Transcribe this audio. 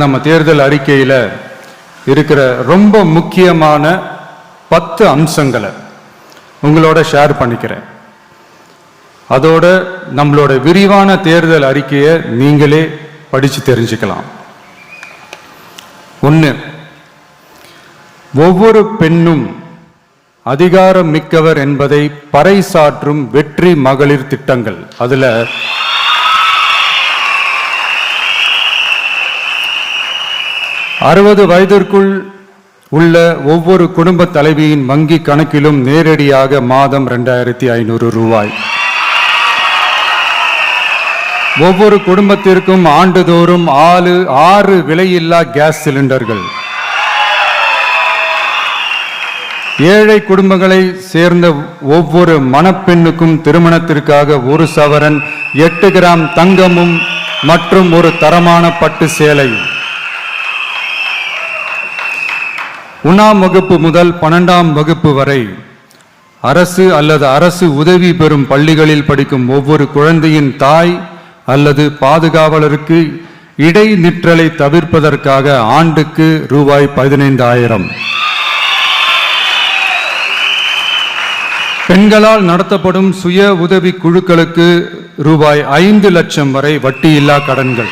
நம்ம தேர்தல் அறிக்கையில் இருக்கிற ரொம்ப முக்கியமான 10 அம்சங்களை உங்களோட ஷேர் பண்ணிக்கிறேன். அதோட நம்மளோட விரிவான தேர்தல் அறிக்கையை நீங்களே படிச்சு தெரிஞ்சுக்கலாம். 1, ஒவ்வொரு பெண்ணும் அதிகாரம் மிக்கவர் என்பதை பறைசாற்றும் வெற்றி மகளிர் திட்டங்கள். அதுல 60 வயதிற்குள் உள்ள ஒவ்வொரு குடும்ப தலைவியின் வங்கி கணக்கிலும் நேரடியாக மாதம் 2500 ரூபாய். ஒவ்வொரு குடும்பத்திற்கும் ஆண்டுதோறும் 6 விலையில்லா கேஸ் சிலிண்டர்கள். ஏழை குடும்பங்களை சேர்ந்த ஒவ்வொரு மணப்பெண்ணுக்கும் திருமணத்திற்காக 1 சவரன் 8 கிராம் தங்கமும் மற்றும் ஒரு தரமான பட்டு சேலையும். 1ஆம் வகுப்பு முதல் 12ஆம் வகுப்பு வரை அரசு அல்லது அரசு உதவி பெறும் பள்ளிகளில் படிக்கும் ஒவ்வொரு குழந்தையின் தாய் அல்லது பாதுகாவலருக்கு இடைநிற்றலை தவிர்ப்பதற்காக ஆண்டுக்கு ரூபாய் 15,000. பெண்களால் நடத்தப்படும் சுய உதவி குழுக்களுக்கு ரூபாய் 5 லட்சம் வரை வட்டியில்லா கடன்கள்.